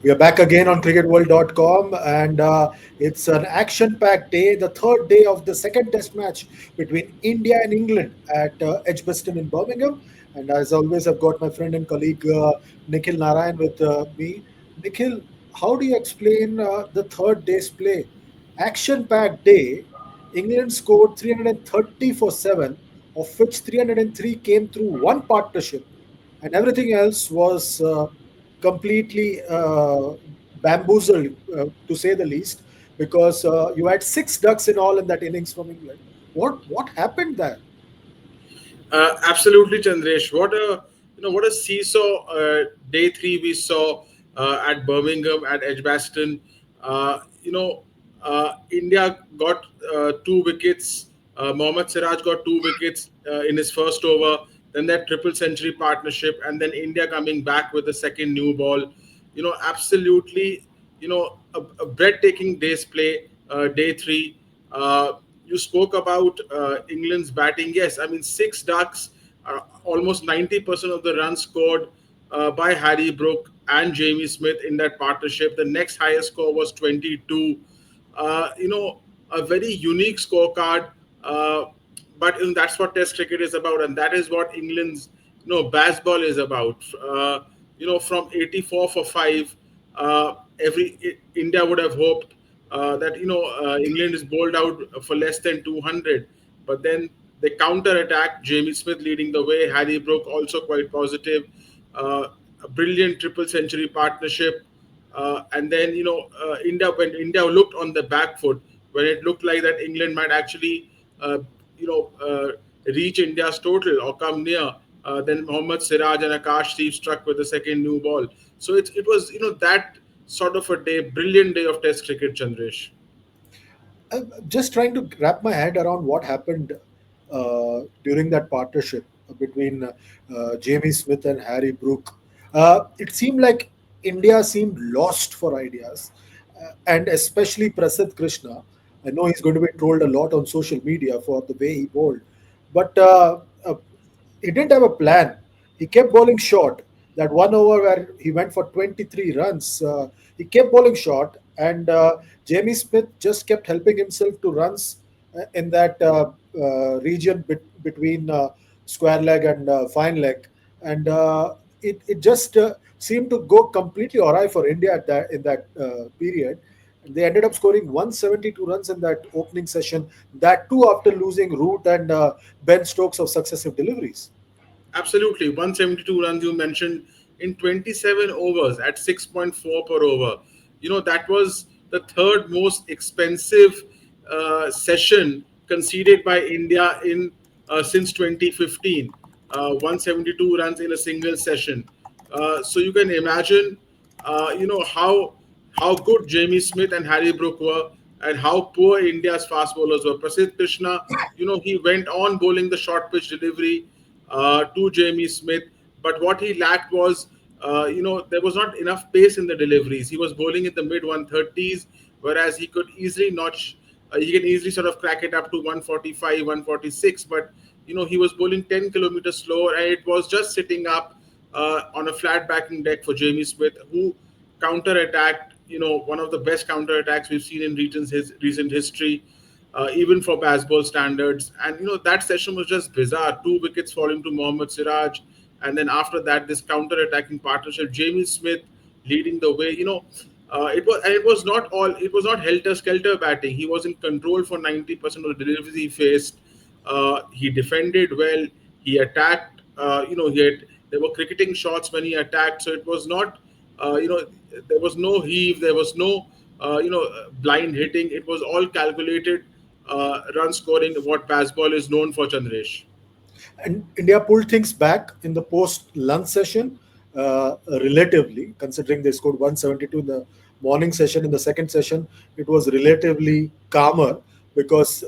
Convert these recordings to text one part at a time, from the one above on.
We are back again on cricketworld.com, and it's an action packed day, the third day of the second test match between India and England at Edgbaston in Birmingham. And as always, I've got my friend and colleague Nikhil Narayan with me. Nikhil, how do you explain the third day's play? Action packed day, England scored 330 for 7, of which 303 came through one partnership, and everything else was completely bamboozled, to say the least, because you had six ducks in all in that innings from England. What happened there? Absolutely, Chandresh. What a seesaw day three we saw at Birmingham at Edgbaston. India got 2 wickets. Mohammad Siraj got 2 wickets in his first over. Then that triple century partnership, and then India coming back with the second new ball. Absolutely. A breathtaking day's play. Day three. You spoke about England's batting. Yes, I mean, six ducks, almost 90% of the runs scored by Harry Brook and Jamie Smith in that partnership. The next highest score was 22. Uh, you know, a very unique scorecard. But that's what Test cricket is about, and that is what England's baseball is about. From 84 for five, India would have hoped that England is bowled out for less than 200, but then they counter attack. Jamie Smith leading the way, Harry Brook also quite positive, a brilliant triple century partnership. And then India, when India looked on the back foot, when it looked like that England might actually uh, you know uh, reach India's total or come near, then Mohammad Siraj and Akash struck with the second new ball. So it was that sort of a day, brilliant day of Test cricket, Chandresh. I'm just trying to wrap my head around what happened during that partnership between Jamie Smith and Harry Brook. It seemed like India seemed lost for ideas, and especially Prasidh Krishna. I know he's going to be trolled a lot on social media for the way he bowled, but he didn't have a plan. He kept bowling short. That one over where he went for 23 runs, he kept bowling short, and Jamie Smith just kept helping himself to runs in that region between square leg and fine leg, and it just seemed to go completely awry for India at that in that period. They ended up scoring 172 runs in that opening session. That too after losing Root and Ben Stokes of successive deliveries. Absolutely, 172 runs you mentioned in 27 overs at 6.4 per over. That was the third most expensive session conceded by India in since 2015. 172 runs in a single session. So you can imagine, how good Jamie Smith and Harry Brook were, and how poor India's fast bowlers were. Prasidh Krishna, he went on bowling the short pitch delivery to Jamie Smith, but what he lacked was, there was not enough pace in the deliveries. He was bowling in the mid 130s, whereas he could easily notch, he can easily sort of crack it up to 145, 146, but he was bowling 10 kilometers slower, and it was just sitting up on a flat backing deck for Jamie Smith, who counter attacked, one of the best counter attacks we've seen in his recent history, even for baseball standards. And that session was just bizarre. 2 wickets falling to Mohammad Siraj, and then after that, this counter attacking partnership, Jamie Smith leading the way. It was not helter skelter batting. He was in control for 90% of the deliveries he faced. He defended well. He attacked. There were cricketing shots when he attacked. So it was not, there was no heave. There was no, blind hitting. It was all calculated run scoring. What baseball is known for, Chandresh. And India pulled things back in the post lunch session, relatively, considering they scored 172 in the morning session. In the second session, it was relatively calmer because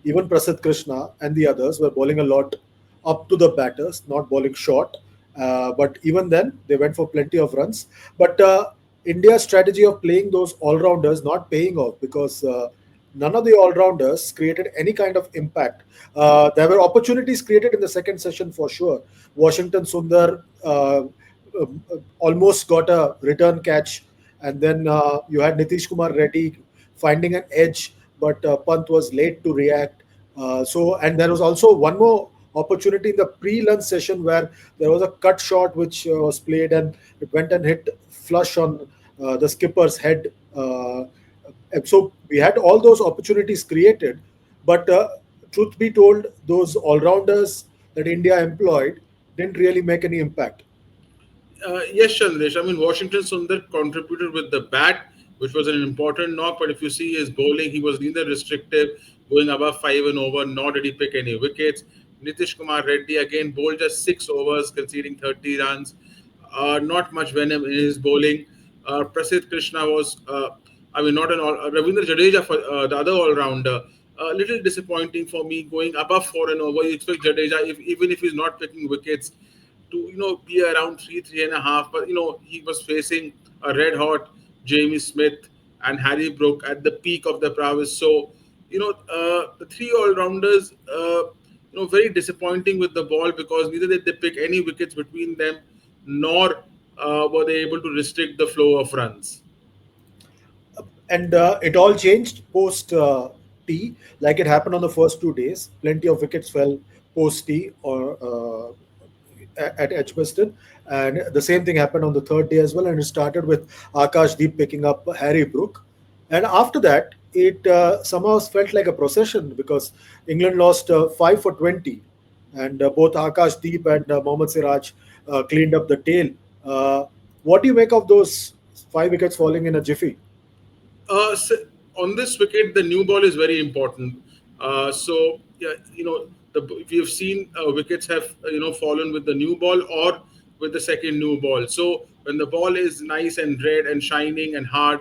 even Prasidh Krishna and the others were bowling a lot up to the batters, not bowling short. But even then, they went for plenty of runs. But India's strategy of playing those all rounders not paying off because none of the all rounders created any kind of impact. There were opportunities created in the second session for sure. Washington Sundar almost got a return catch, and then you had Nitish Kumar Reddy finding an edge, but Pant was late to react. And there was also one more opportunity in the pre-lunch session where there was a cut shot which was played and it went and hit flush on the skipper's head. And so we had all those opportunities created, but truth be told, those all-rounders that India employed didn't really make any impact. Yes, Chandresh. I mean, Washington Sundar contributed with the bat, which was an important knock. But if you see his bowling, he was neither restrictive, going above five and over, nor did he pick any wickets. Nitish Kumar Reddy again bowled just 6 overs, conceding 30 runs. Not much venom in his bowling. Prasidh Krishna was, I mean, not an all. Ravindra Jadeja for the other all-rounder. A little disappointing for me, going above four and over. You expect Jadeja, even if he's not picking wickets, to be around three and a half. But he was facing a red hot Jamie Smith and Harry Brook at the peak of their prowess. So the three all rounders, very disappointing with the ball because neither did they pick any wickets between them, nor were they able to restrict the flow of runs. And it all changed post tea, like it happened on the first 2 days. Plenty of wickets fell post tea or at Edgbaston, and the same thing happened on the third day as well. And it started with Akash Deep picking up Harry Brook, and after that, it somehow felt like a procession because England lost 5 for 20, and both Akash Deep and Mohammad Siraj cleaned up the tail. Uh, what do you make of those 5 wickets falling in a jiffy? So on this wicket, the new ball is very important. So yeah, we have seen wickets have fallen with the new ball or with the second new ball. So when the ball is nice and red and shining and hard,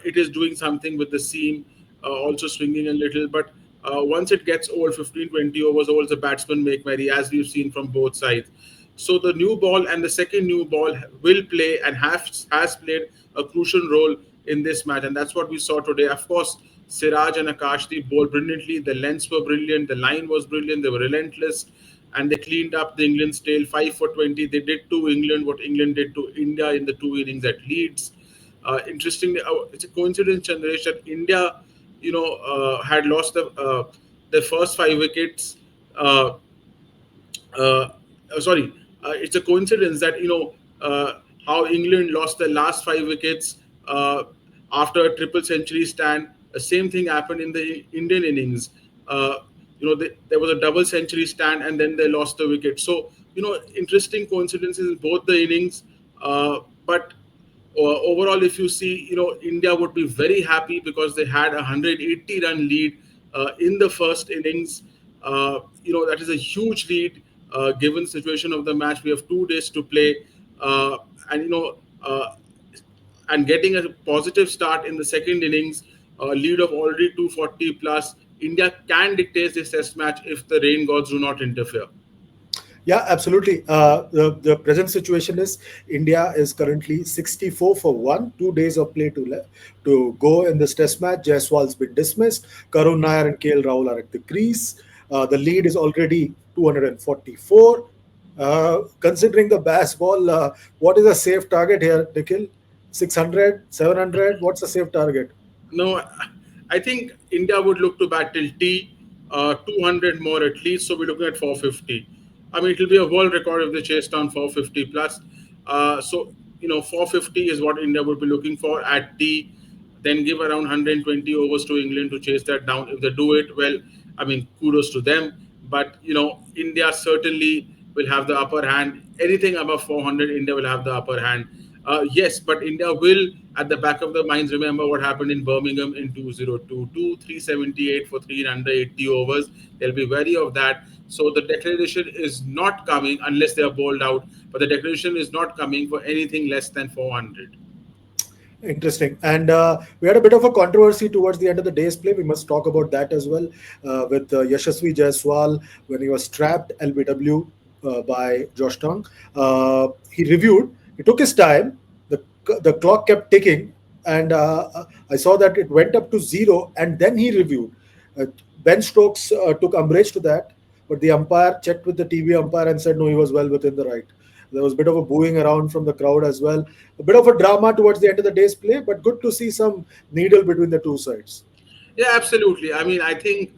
it is doing something with the seam, also swinging a little. But once it gets old, 15, 20 overs old, the batsmen make merry, as we've seen from both sides. So the new ball and the second new ball will play and has played a crucial role in this match, and that's what we saw today. Of course, Siraj and Akashdeep bowled brilliantly. The lengths were brilliant. The line was brilliant. They were relentless, and they cleaned up the England's tail. 5 for 20. They did to England what England did to India in the two innings at Leeds. Interestingly, it's a coincidence, Chandresh, that India, had lost their first 5 wickets. Uh, Sorry, it's a coincidence that how England lost their last 5 wickets after a triple century stand. The same thing happened in the Indian innings. There was a double century stand and then they lost the wicket. So interesting coincidences in both the innings. But overall, if you see, India would be very happy because they had a 180-run lead in the first innings. That is a huge lead given the situation of the match. We have 2 days to play, and and getting a positive start in the second innings, lead of already 240 plus. India can dictate this test match if the rain gods do not interfere. Yeah, absolutely. The present situation is India is currently 64 for 1, 2 days of play to go in this test match. Jaiswal's been dismissed. Karun Nair and KL Rahul are at the crease. The lead is already 244. Considering the bass ball, what is a safe target here, Nikhil? 600, 700? What's a safe target? No, I think India would look to bat till T, 200 more at least. So we're looking at 450. I mean, it will be a world record if they chase down 450 plus. So 450 is what India would be looking for at T. Then give around 120 overs to England to chase that down. If they do it well, I mean, kudos to them. But India certainly will have the upper hand. Anything above 400, India will have the upper hand. Yes, but India will, at the back of their minds, remember what happened in Birmingham in 2022, 378 for 380 overs. They'll be wary of that. So the declaration is not coming unless they are bowled out. But the declaration is not coming for anything less than 400. Interesting. And we had a bit of a controversy towards the end of the day's play. We must talk about that as well with Yashasvi Jaiswal when he was trapped LBW by Josh Tong. He reviewed, he took his time, the clock kept ticking, and I saw that it went up to zero, and then he reviewed. Uh, Ben Stokes took umbrage to that, but the umpire checked with the TV umpire and said no, he was well within the right. There was a bit of a booing around from the crowd as well. A bit of a drama towards the end of the day's play, but good to see some needle between the two sides. Yeah, absolutely. I mean, I think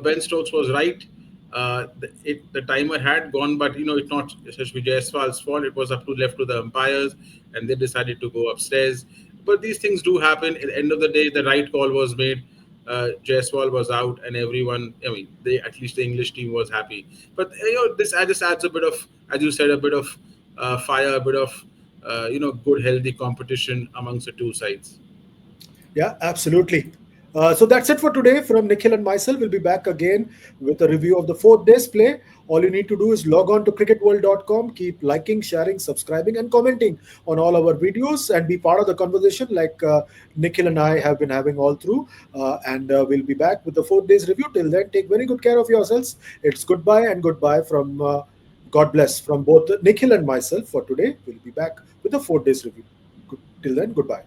Ben Stokes was right. The timer had gone, but it's not Vijay Jaiswal's fault. It was up to left to the umpires, and they decided to go upstairs. But these things do happen. At the end of the day, the right call was made. Jaiswal was out, and everyone. I mean, they at least the English team was happy. But this just adds a bit of, as you said, a bit of fire, a bit of good, healthy competition amongst the two sides. Yeah, absolutely. So that's it for today from Nikhil and myself. We'll be back again with a review of the fourth day's play. All you need to do is log on to cricketworld.com, keep liking, sharing, subscribing, and commenting on all our videos and be part of the conversation like Nikhil and I have been having all through. And we'll be back with the fourth day's review. Till then, take very good care of yourselves. It's goodbye and goodbye from God bless from both Nikhil and myself for today. We'll be back with the fourth day's review. Till then, goodbye.